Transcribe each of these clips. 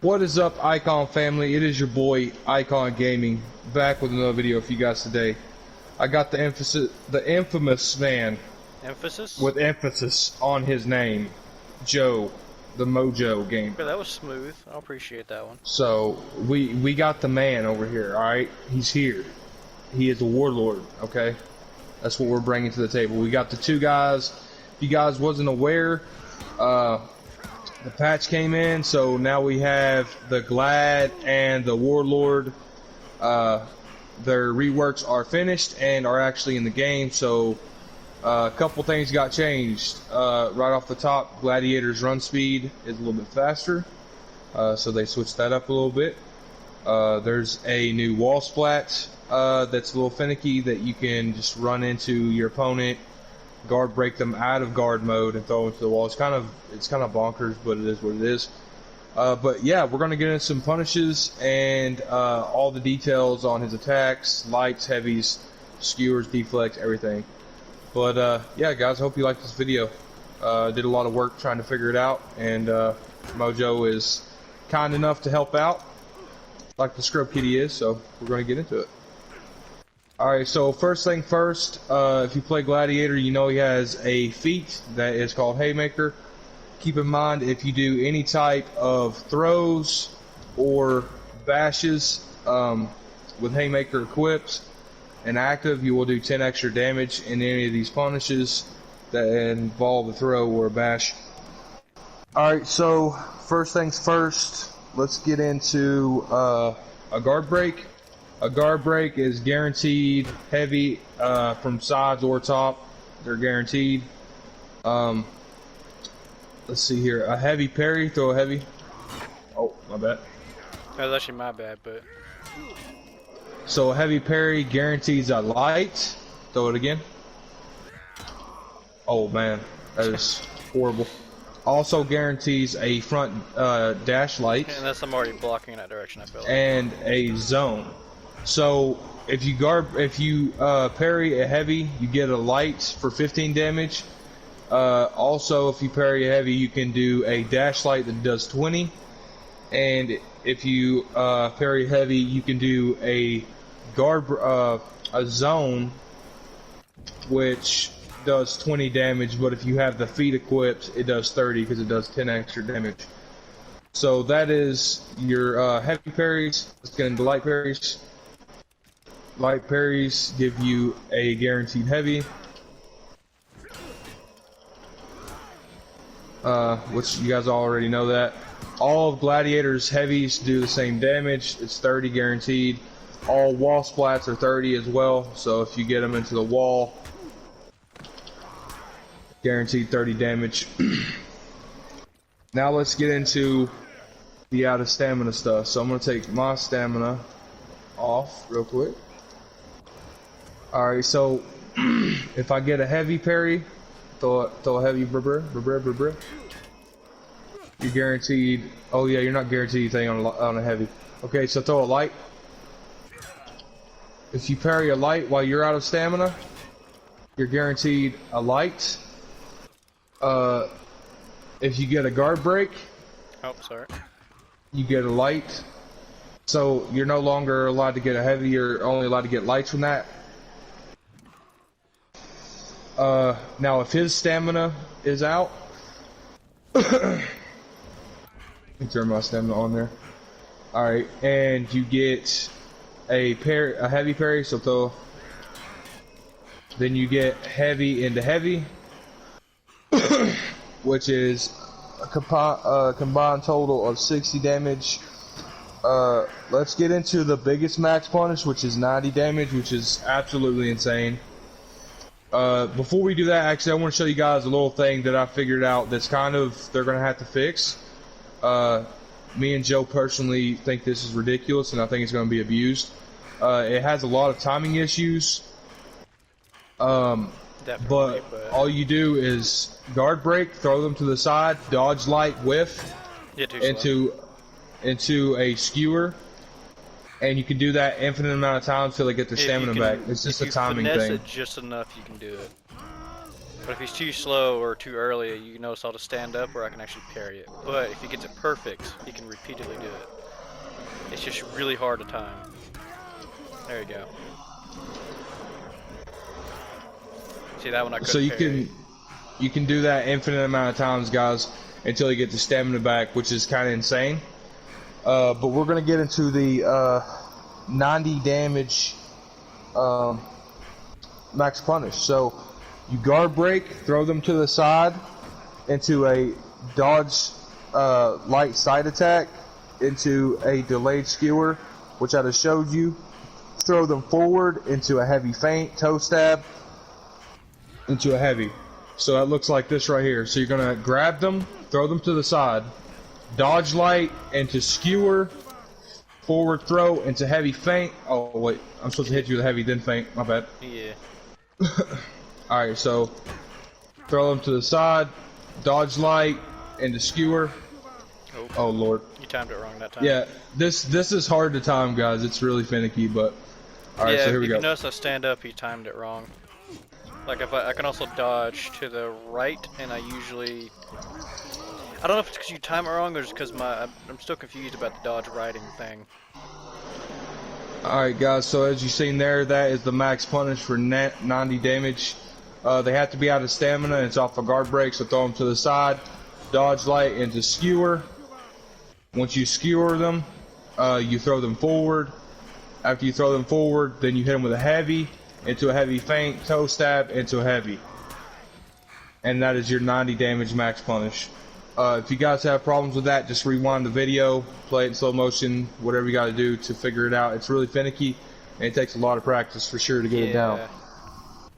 What is up, Icon family? It is your boy Icon Gaming, back with another video for you guys today. I got the infamous man, with emphasis on his name, Joe, the Mojo game. That was smooth. I appreciate that one. So we got the man over here. All right, he's here. He is a warlord. Okay, that's what we're bringing to the table. We got the two guys. If you guys wasn't aware, the patch came in, so now we have the Glad and the Warlord. Their reworks are finished and are actually in the game, so a couple things got changed. Right off the top, Gladiator's run speed is a little bit faster, so they switched that up a little bit. There's a new wall splat that's a little finicky, that you can just run into your opponent, guard break them out of guard mode and throw them into the wall. It's kind of bonkers, but it is what it is. But yeah, we're gonna get into some punishes and all the details on his attacks, lights, heavies, skewers, deflects, everything. But yeah, guys, hope you liked this video. Did a lot of work trying to figure it out, and Mojo is kind enough to help out, like the scrub kitty is. So we're gonna get into it. Alright, so first thing first, if you play Gladiator, you know he has a feat that is called Haymaker. Keep in mind, if you do any type of throws or bashes with Haymaker equipped and active, you will do 10 extra damage in any of these punishes that involve a throw or a bash. Alright, so first things first, let's get into a guard break. A guard break is guaranteed heavy from sides or top. They're guaranteed. Let's see here. A heavy parry, throw a heavy. Oh, my bad. That was actually my bad, but... So a heavy parry guarantees a light. Throw it again. Oh man, that is horrible. Also guarantees a front dash light. Unless I'm already blocking in that direction, I feel like. And a zone. So if you parry a heavy, you get a light for 15 damage. Also, if you parry a heavy, you can do a dash light that does 20. And if you parry heavy, you can do a zone, which does 20 damage. But if you have the feat equipped, it does 30 because it does 10 extra damage. So that is your heavy parries. Let's get into light parries. Light parries give you a guaranteed heavy, which you guys already know that. All of Gladiator's heavies do the same damage. It's 30 guaranteed. All wall splats are 30 as well, so if you get them into the wall, guaranteed 30 damage. Now let's get into the out of stamina stuff. So I'm going to take my stamina off real quick. Alright, so if I get a heavy parry, throw a heavy you're guaranteed. Oh yeah, you're not guaranteed anything on a heavy. Okay, so throw a light. If you parry a light while you're out of stamina, you're guaranteed a light. If you get a guard break, oh, sorry, you get a light. So you're no longer allowed to get a heavy, you're only allowed to get lights from that. Now if his stamina is out, let me turn my stamina on there. Alright, and you get a heavy parry, so then you get heavy into heavy, which is a combined total of 60 damage. Let's get into the biggest max punish, which is 90 damage, which is absolutely insane. Before we do that, actually, I want to show you guys a little thing that I figured out that's they're going to have to fix. Me and Joe personally think this is ridiculous, and I think it's going to be abused. It has a lot of timing issues. But all you do is guard break, throw them to the side, dodge light, whiff into a skewer. And you can do that infinite amount of times until they get their stamina back. It's just a timing thing. If you finesse it just enough, you can do it. But if he's too slow or too early, you notice I'll just stand up where I can actually parry it. But if he gets it perfect, he can repeatedly do it. It's just really hard to time. There you go. See that one I couldn't So parry. you can do that infinite amount of times, guys, until you get the stamina back, which is kind of insane. But we're gonna get into the 90 damage max punish. So you guard break, throw them to the side into a dodge light side attack, into a delayed skewer, which I just showed you. Throw them forward into a heavy feint, toe stab, into a heavy. So that looks like this right here. So you're gonna grab them, throw them to the side, dodge light into skewer, forward throw into heavy feint. Oh wait, I'm supposed to hit you with a heavy then feint. My bad. Yeah. Alright, so throw them to the side, dodge light into skewer. Oh lord. You timed it wrong that time. Yeah, this is hard to time, guys. It's really finicky, but alright, yeah, so here we if go. you notice I stand up, he timed it wrong. Like if I can also dodge to the right, and I usually, I don't know if it's because you time it wrong or just because I'm still confused about the dodge riding thing. Alright guys, so as you've seen there, that is the max punish for 90 damage. They have to be out of stamina, and it's off a guard break, so throw them to the side, dodge light into skewer. Once you skewer them, you throw them forward. After you throw them forward, then you hit them with a heavy, into a heavy feint, toe stab, into a heavy. And that is your 90 damage max punish. If you guys have problems with that, just rewind the video, play it in slow motion, whatever you got to do to figure it out. It's really finicky, and it takes a lot of practice for sure to get it down.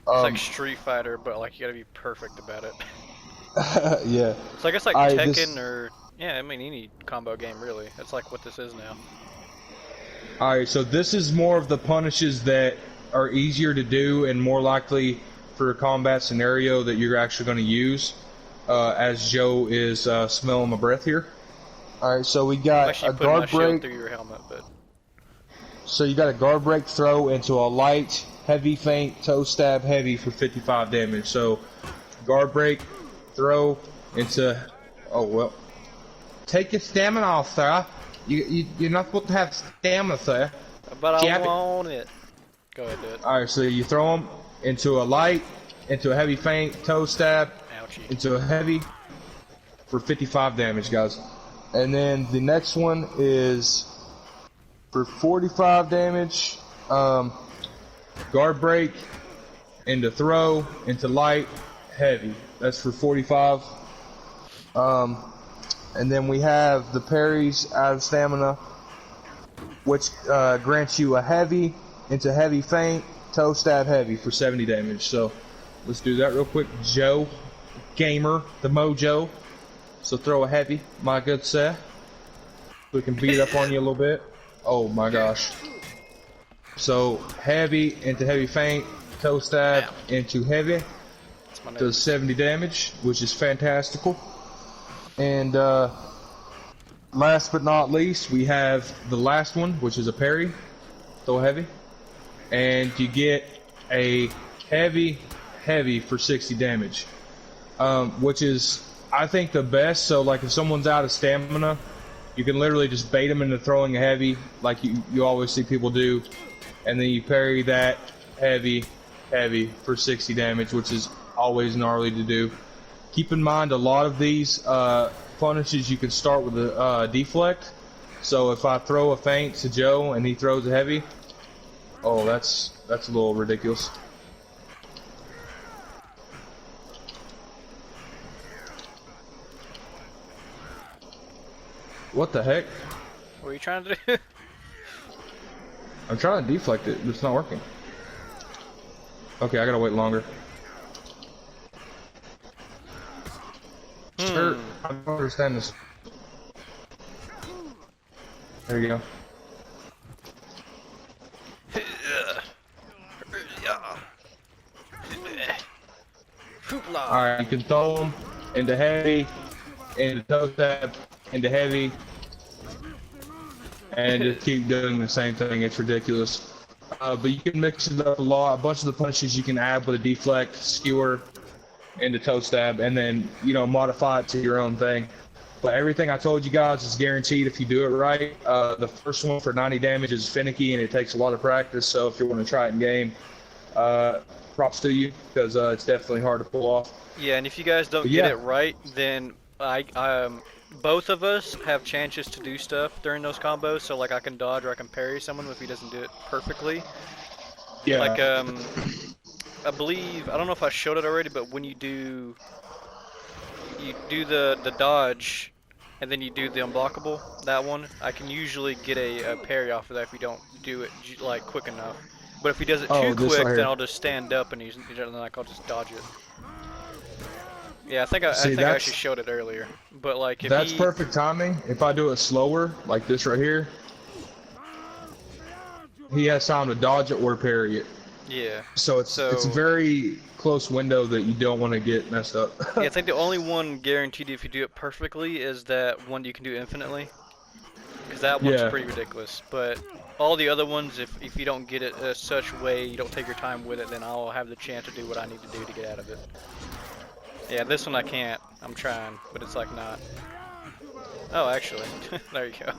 It's like Street Fighter, but like you gotta be perfect about it. Yeah. So I guess like Tekken or, yeah, I mean any combo game really. That's like what this is now. Alright, so this is more of the punishes that are easier to do and more likely for a combat scenario that you're actually going to use. As Joe is smelling my breath here. Alright, so we got a guard break through your helmet, but so you got a guard break throw into a light, heavy feint, toe stab, heavy for 55 damage. So guard break, throw into, oh well. Take your stamina off, sir. You're not supposed to have stamina, sir. But I want it. Go ahead, do it. Alright, so you throw them into a light, into a heavy feint, toe stab, Ouchie. into a heavy for 55 damage, guys. And then the next one is for 45 damage, guard break, into throw, into light, heavy. That's for 45. And then we have the parries out of stamina, which grants you a heavy, into heavy feint, toe stab, heavy for 70 damage. So let's do that real quick. Joe, gamer, the mojo. So throw a heavy, my good sir. We can beat up on you a little bit. Oh my gosh. So heavy into heavy feint, toe stab into heavy. Does 70 damage, which is fantastical. And last but not least, we have the last one, which is a parry. Throw heavy. And you get a heavy for 60 damage. Which is, I think, the best. So like if someone's out of stamina, you can literally just bait them into throwing a heavy, like you always see people do, and then you parry that heavy for 60 damage, which is always gnarly to do. Keep in mind, a lot of these punishes you can start with a deflect. So if I throw a feint to Joe and he throws a heavy, oh, that's a little ridiculous. What the heck? What are you trying to do? I'm trying to deflect it, but it's not working. Okay, I gotta wait longer. Sure, I don't understand this. There you go. Alright, you can throw them into heavy, into toe stab, into heavy, and just keep doing the same thing. It's ridiculous. But you can mix it up a lot. A bunch of the punishes you can add with a deflect, skewer, into toe stab, and then modify it to your own thing. But everything I told you guys is guaranteed if you do it right. The first one for 90 damage is finicky and it takes a lot of practice. So if you want to try it in game, props to you because it's definitely hard to pull off. Yeah, and if you guys don't get it right, then both of us have chances to do stuff during those combos. So like I can dodge or I can parry someone if he doesn't do it perfectly. Yeah. Like I believe, I don't know if I showed it already, but when you do the dodge and then you do the unblockable, that one, I can usually get a parry off of that if you don't do it like quick enough. But if he does it too quick, then I'll just stand up and I'll just dodge it. Yeah, I think I actually showed it earlier. But like if that's perfect timing. If I do it slower, like this right here, he has time to dodge it or parry it. Yeah. So it's a very close window that you don't want to get messed up. Yeah, I think the only one guaranteed if you do it perfectly is that one you can do infinitely. Because that one's pretty ridiculous. But all the other ones, if you don't get it such way, you don't take your time with it, then I'll have the chance to do what I need to do to get out of it. Yeah, this one I can't. I'm trying, but it's like not. Oh, actually. There you go.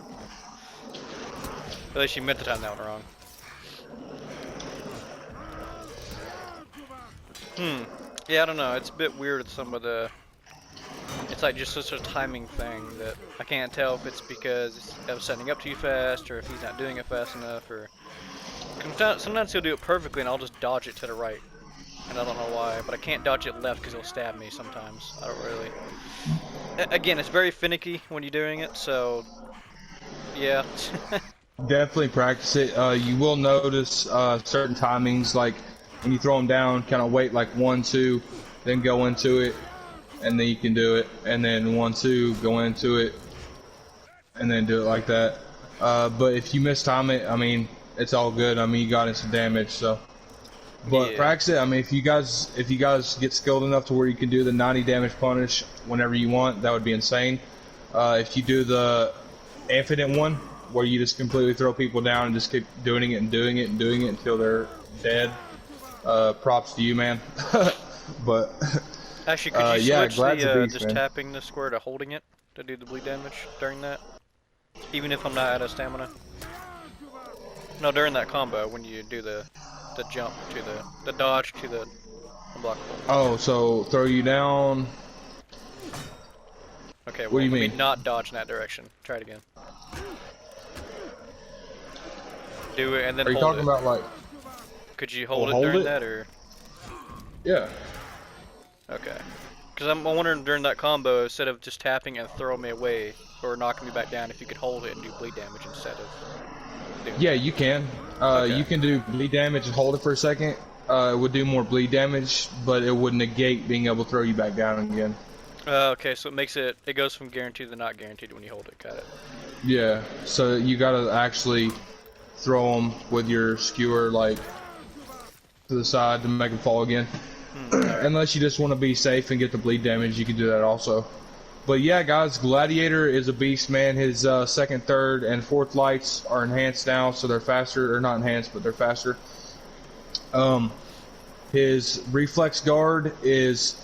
At least you meant to time that one wrong. Yeah, I don't know. It's a bit weird with some of the... It's like just such a timing thing that I can't tell if it's because I was setting up too fast or if he's not doing it fast enough or... Sometimes he'll do it perfectly and I'll just dodge it to the right. And I don't know why, but I can't dodge it left because he'll stab me sometimes. I don't really... Again, it's very finicky when you're doing it, so... Yeah. Definitely practice it. You will notice certain timings, like when you throw them down, kind of wait like 1, 2, then go into it, and then you can do it. And then 1, 2, go into it, and then do it like that. But if you mistime it, I mean, it's all good. I mean, you got in some damage, so. But practice it. I mean, if you guys get skilled enough to where you can do the 90 damage punish whenever you want, that would be insane. If you do the infinite one, where you just completely throw people down and just keep doing it and doing it and doing it until they're dead, props to you, man. But actually, could you switch the just tapping the square to holding it to do the bleed damage during that? Even if I'm not out of stamina? No, during that combo when you do the jump to the dodge to the unblockable. Oh, so throw you down. Okay, well, what do you mean? Not dodge in that direction. Try it again. Do it and then hold it. Are you talking about like... Could you hold it during that or? Yeah. Okay. Because I'm wondering during that combo, instead of just tapping and throwing me away or knocking me back down, if you could hold it and do bleed damage instead of doing that. You can. You can do bleed damage and hold it for a second. It would do more bleed damage, but it would negate being able to throw you back down again. Okay, so it goes from guaranteed to not guaranteed when you hold it. Got it. Yeah. So you gotta actually throw them with your skewer like to the side to make them fall again. Unless you just want to be safe and get the bleed damage, you can do that also. But yeah, guys, Gladiator is a beast, man. His second, third, and fourth lights are enhanced now, so they're faster. Or not enhanced, but they're faster. His reflex guard is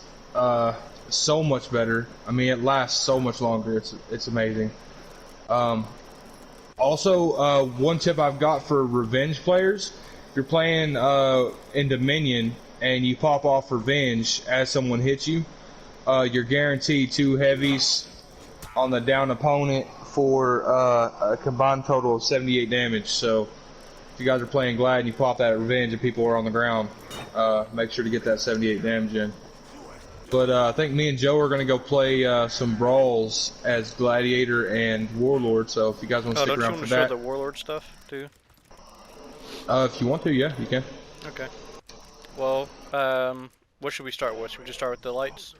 so much better. I mean, it lasts so much longer. It's amazing. Also, one tip I've got for revenge players: if you're playing in Dominion and you pop off revenge as someone hits you, you're guaranteed 2 heavies on the down opponent for a combined total of 78 damage. So if you guys are playing Glad and you pop that revenge and people are on the ground, make sure to get that 78 damage in. But I think me and Joe are going to go play some brawls as Gladiator and Warlord. So if you guys want to stick around for that. Don't you want to show the Warlord stuff too? If you want to, yeah, you can. Okay. Well, what should we start with? Should we just start with the lights?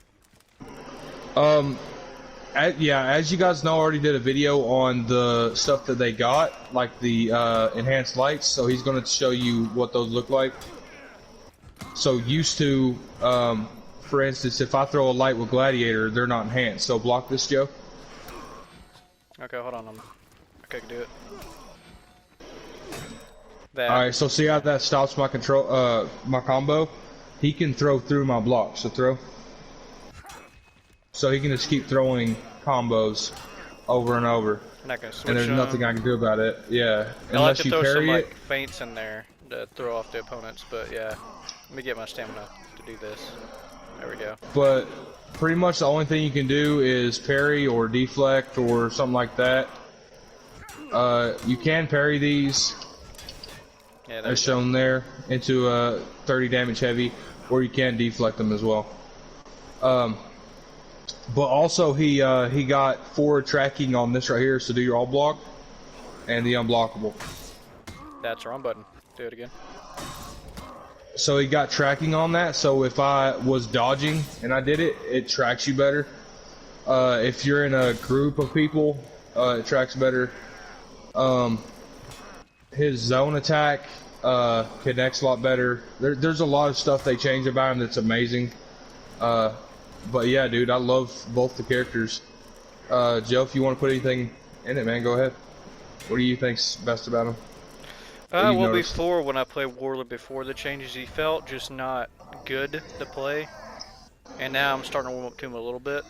Yeah, as you guys know, I already did a video on the stuff that they got, like the enhanced lights. So he's going to show you what those look like. So used to, for instance, if I throw a light with Gladiator, they're not enhanced. So block this, Joe. Okay, hold on. Okay, I can do it. Alright, so see how that stops my control, my combo? He can throw through my block, so throw. so he can just keep throwing combos over and over. And I can switch And there's them. nothing I can do about it. Yeah, I like unless to you throw some parry like it. feints in there to throw off the opponents, but yeah. Let me get my stamina to do this. There we go. But pretty much the only thing you can do is parry or deflect or something like that. You can parry these, Yeah, as shown there, into a 30 damage heavy, or you can deflect them as well. But also he got forward tracking on this right here, so do your all block and the unblockable. That's wrong button. Do it again. So he got tracking on that, so if I was dodging and I did it, it tracks you better. If you're in a group of people, it tracks better. His zone attack connects a lot better. There's a lot of stuff they changed about him that's amazing. But yeah, dude, I love both the characters. Joe, if you want to put anything in it, man, go ahead. What do you think's best about him? Well, noticed? before, when I played Warlord before the changes, he felt just not good to play. And now I'm starting to warm up to him a little bit.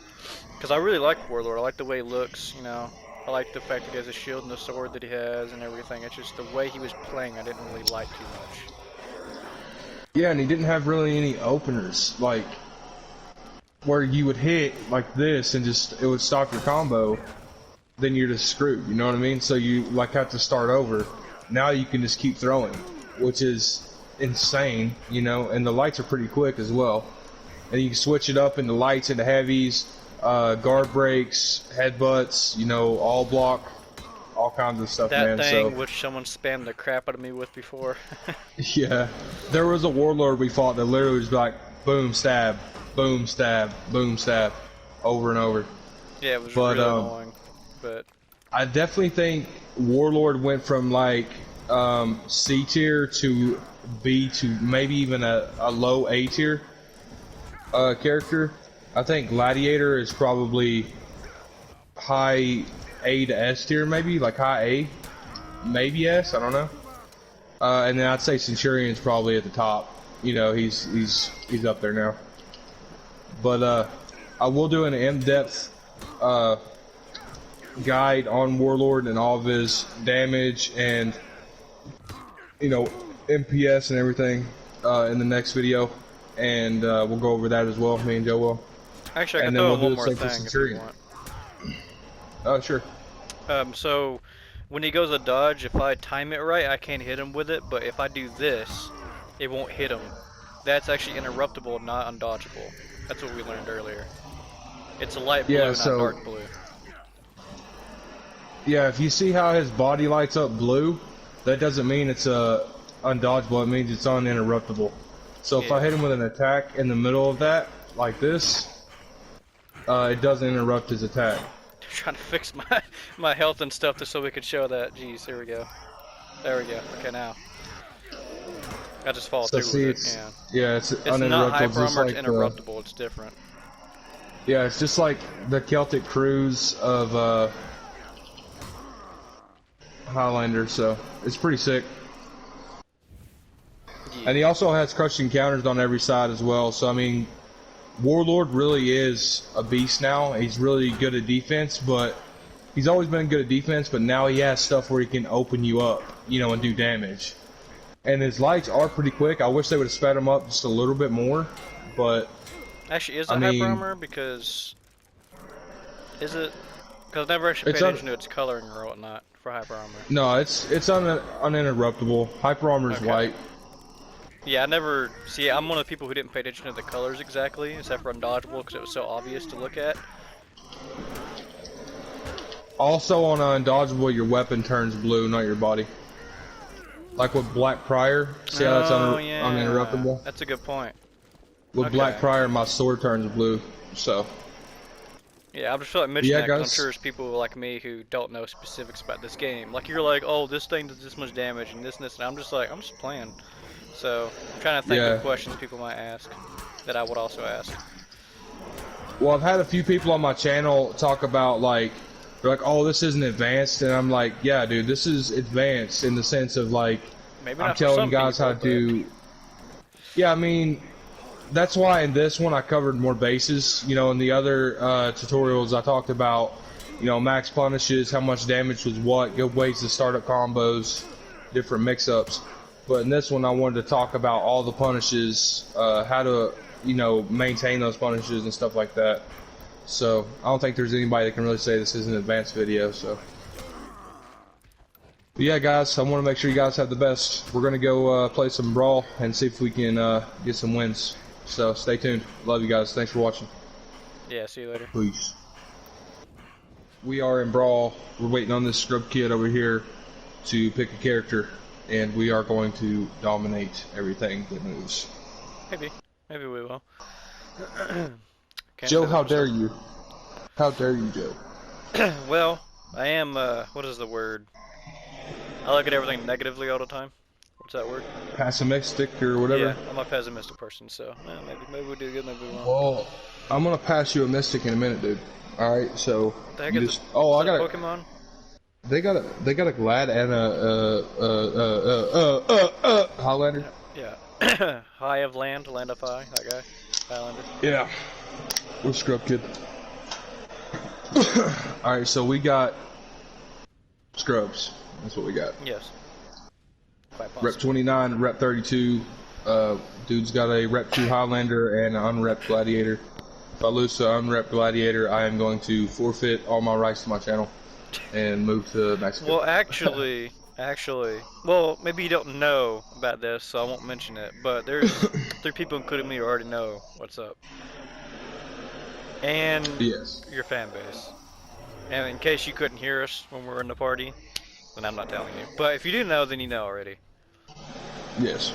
Because I really like Warlord. I like the way he looks, you know. I like the fact that he has a shield and the sword that he has and everything. It's just the way he was playing I didn't really like too much. Yeah, and he didn't have really any openers, like, where you would hit like this and just, it would stop your combo. Then you're just screwed, you know what I mean? So you, like, have to start over. Now you can just keep throwing, which is insane, you know, and the lights are pretty quick as well. And you can switch it up into lights, into heavies, guard breaks, headbutts, you know, all block, all kinds of stuff, That man. thing So, which someone spammed the crap out of me with before. yeah, there was a warlord we fought that literally was like, boom, stab, boom, stab, boom, stab, over and over. Yeah, it was really annoying. But I definitely think Warlord went from like C tier to B to maybe even a low A tier character. I think Gladiator is probably high A to S tier, maybe like high A, maybe S. I don't know. And then I'd say Centurion's probably at the top. You know, he's up there now. But I will do an in-depth guide on Warlord and all of his damage and, you know, MPS and everything in the next video, and we'll go over that as well, me and Joe will. actually, I And can then throw we'll in do one the more same for thing if you Centurion. want. Oh, sure. So when he goes to dodge, if I time it right, I can't hit him with it, but if I do this, it won't hit him. That's actually interruptible, not undodgeable. That's what we learned earlier. It's a light blue, Yeah, not so- dark blue. Yeah, if you see how his body lights up blue, that doesn't mean it's undodgeable. It means it's uninterruptible. So if I hit him with an attack in the middle of that, like this, it doesn't interrupt his attack. Trying to fix my health and stuff just so we could show that. Jeez, here we go. There we go. Okay, now. I just fall So through see, with it's it. Yeah. it's It's uninterruptible. not hyper just armor, like it's interruptible. It's different. yeah, it's just like the Celtic Cruise of Highlander. So it's pretty sick. Yeah. And he also has crushing counters on every side as well. So I mean, Warlord really is a beast now. He's really good at defense, but he's always been good at defense. But now he has stuff where he can open you up, you know, and do damage. And his lights are pretty quick. I wish they would have sped him up just a little bit more, but Actually, is it I hyper mean- armor? Because is it? Because I never actually It's paid un- attention to its coloring or whatnot for hyper armor. no, it's uninterruptible. Hyper armor is Okay. white. Yeah, I never see. I'm one of the people who didn't pay attention to the colors exactly, except for undodgeable because it was so obvious to look at. Also on undodgeable, your weapon turns blue, not your body. Like with Black Prior, see how that's yeah. uninterruptible? That's a good point. With Okay. Black Prior, my sword turns blue, so. Yeah, I just feel like mentioning Yeah, that 'cause I'm guys. sure there's people like me who don't know specifics about this game. Like you're like, oh, this thing does this much damage and this and this, and I'm just like, I'm just playing. So I'm trying to think Yeah. of questions people might ask that I would also ask. Well, I've had a few people on my channel talk about, like, they're like, oh, this isn't advanced, and I'm like, yeah, dude, this is advanced in the sense of, like, Maybe I'm not for telling some guys how to people, do. Yeah, I mean, that's why in this one I covered more bases. You know, in the other tutorials I talked about, you know, max punishes, how much damage was what, good ways to start up combos, different mix-ups. But in this one I wanted to talk about all the punishes, how to, you know, maintain those punishes and stuff like that. So I don't think there's anybody that can really say this is an advanced video. So, but yeah, guys, I want to make sure you guys have the best. We're gonna go play some Brawl and see if we can get some wins. So stay tuned. Love you guys. Thanks for watching. Yeah, see you later. Peace. We are in Brawl. We're waiting on this scrub kid over here to pick a character, and we are going to dominate everything that moves. Maybe we will. Joe, how dare you? How dare you, Joe? Well, I am, what is the word? I look at everything negatively all the time. What's that word? Pessimistic or whatever? Yeah, I'm a pessimistic person, so maybe we'll do good, maybe we won't. Well, I'm gonna pass you a mystic in a minute, dude. Alright, so I just... Oh, I got a... Pokemon? They got a Glad and a Highlander? Yeah. High of Land, Land of High, that guy. Highlander. Yeah. We're scrub kid. Alright, so we got scrubs. That's what we got. Yes. Rep 29, Rep 32. Dude's got a Rep 2 Highlander and an unrepped Gladiator. If I lose to unrepped Gladiator, I am going to forfeit all my rights to my channel and move to Mexico. Well, actually, well, maybe you don't know about this, so I won't mention it, but there's 3 people, including me, who already know what's up. And yes, your fan base. And in case you couldn't hear us when we were in the party, then I'm not telling you. But if you do know, then you know already. Yes.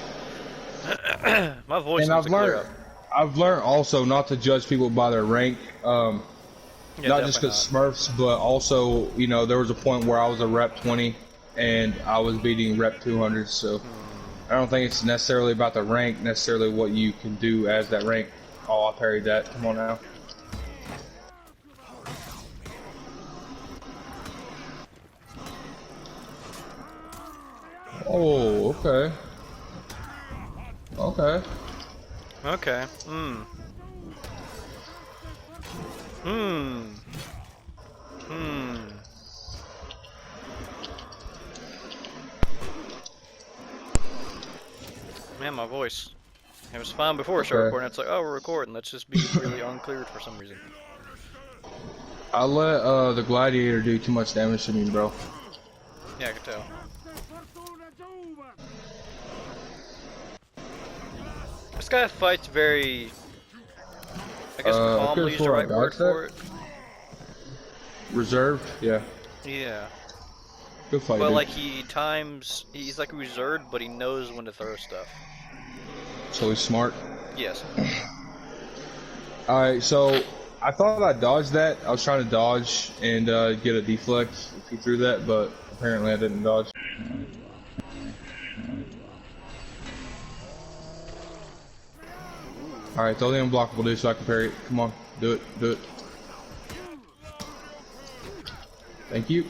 My voice needs to clear up. I've learned also not to judge people by their rank. Yeah, not just because Smurfs, but also, you know, there was a point where I was a Rep 20 and I was beating Rep 200. So I don't think it's necessarily about the rank, necessarily what you can do as that rank. Oh, I parried that. Come on now. Oh, okay. Okay. Okay. Man, my voice. It was fine before I started recording. It's like, oh, we're recording. Let's just be really uncleared for some reason. I let the Gladiator do too much damage to me, bro. Yeah, I can tell. This guy fights very, I guess calmly is the right word for it. Reserved? Yeah. Yeah. Good fight, But dude. like he's like reserved, but he knows when to throw stuff. So he's smart? Yes. Alright, so I thought I dodged that. I was trying to dodge and get a deflect if he threw that, but apparently I didn't dodge. Alright, throw the unblockable, dude, so I can parry it. Come on, do it, do it. Thank you.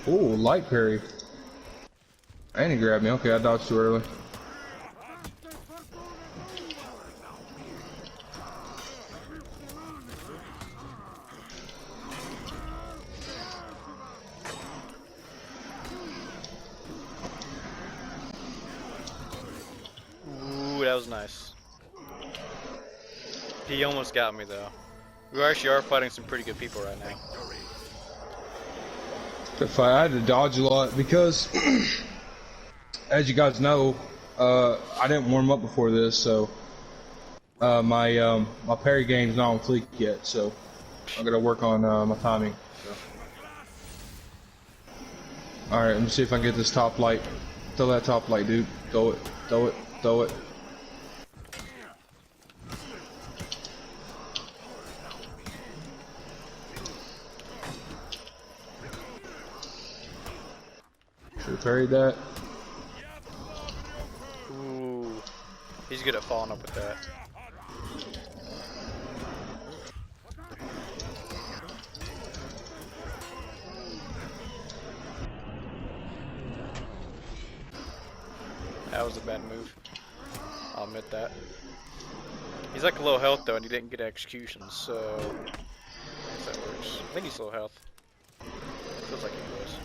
Ooh, light parry. And he grabbed me. Okay, I dodged too early. Ooh, that was nice. He almost got me though. We actually are fighting some pretty good people right now. Good fight. I had to dodge a lot because, as you guys know, I didn't warm up before this, so my parry game's not on fleek yet. So I gotta work on my timing. So. All right, let me see if I can get this top light. Throw that top light, dude. Throw it. Throw it. Throw it. Should have parried that. Ooh, he's good at following up with that. That was a bad move. I'll admit that. He's like low health though, and he didn't get execution, so I guess that works. I think he's low health. Feels like he was.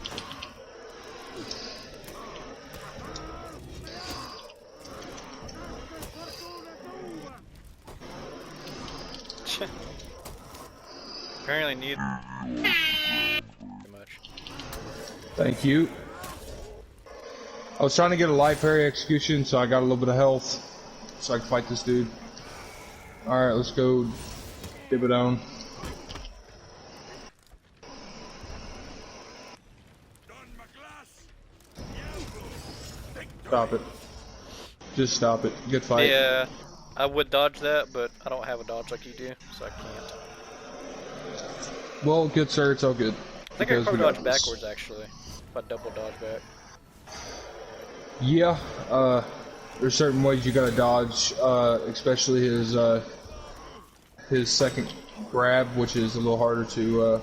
Apparently need too much. Thank you. I was trying to get a live parry execution, so I got a little bit of health, so I can fight this dude. Alright, let's go dip it on. Stop it. Just stop it. Good fight. Yeah, I would dodge that, but I don't have a dodge like you do, so I can't. Well, good sir, it's all good. I think I could probably dodge backwards actually, if I double dodge back. Yeah, there's certain ways you gotta dodge, especially his second grab, which is a little harder to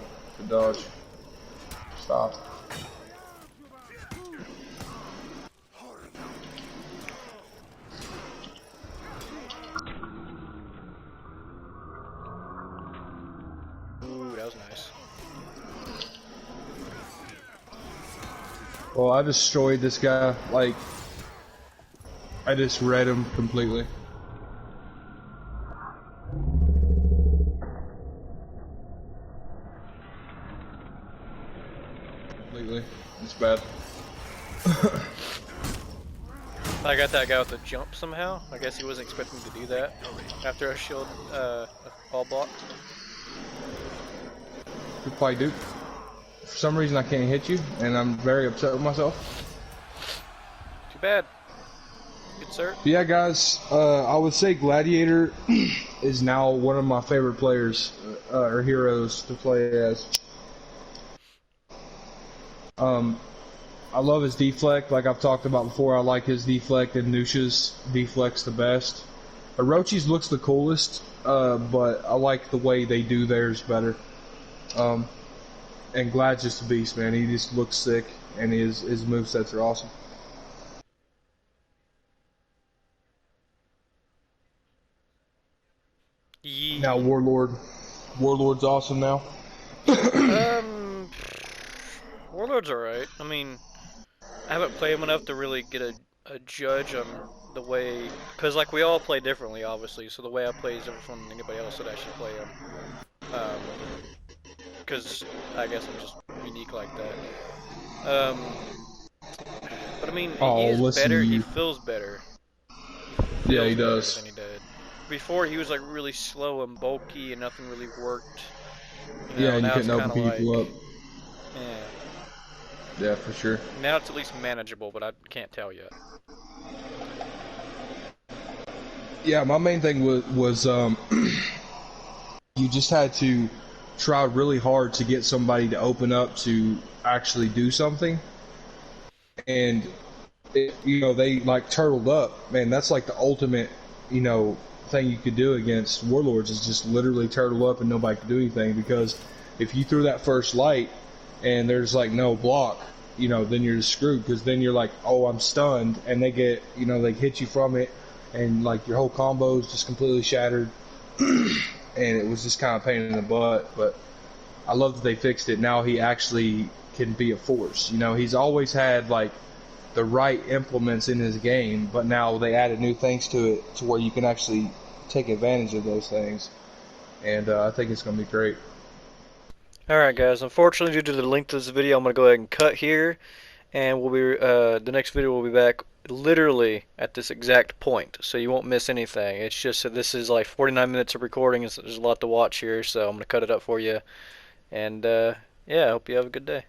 dodge. Stop. Ooh, that was nice. Well, I destroyed this guy, like, I just read him completely. It's bad. I got that guy with the jump somehow. I guess he wasn't expecting to do that after a shield all block. Good fight, dude. For some reason I can't hit you, and I'm very upset with myself. Too bad. Good sir. But yeah, guys, I would say Gladiator is now one of my favorite players, or heroes to play as. I love his deflect, like I've talked about before. I like his deflect, and Nusha's deflect's the best. Orochi's looks the coolest, but I like the way they do theirs better. And Glad's just a beast, man. He just looks sick, and his movesets are awesome. Yeah. Now Warlord's awesome now. Warlord's alright. I mean, I haven't played him enough to really get a judge on the way, because like we all play differently, obviously. So the way I play is different from anybody else that actually play him. Because I guess I'm just unique like that. But I mean, he is better. He feels better. Yeah, he does. Than he did. Before he was like really slow and bulky, and nothing really worked. You know, yeah, and you couldn't open people up. Yeah. Yeah, for sure. Now it's at least manageable, but I can't tell yet. Yeah, my main thing was you just had to try really hard to get somebody to open up to actually do something. And, they like turtled up. Man, that's like the ultimate, thing you could do against Warlords is just literally turtle up and nobody could do anything. Because if you threw that first light and there's like no block, then you're just screwed. Because then you're like, oh, I'm stunned. And they get, they hit you from it. And like your whole combo is just completely shattered. And it was just kind of a pain in the butt, but I love that they fixed it. Now he actually can be a force. He's always had like the right implements in his game, but now they added new things to it to where you can actually take advantage of those things. And I think it's going to be great. Alright guys, unfortunately due to the length of this video, I'm going to go ahead and cut here. And we'll be the next video will be back literally at this exact point, so you won't miss anything. It's just that this is like 49 minutes of recording, and so there's a lot to watch here, so I'm going to cut it up for you. And yeah, I hope you have a good day.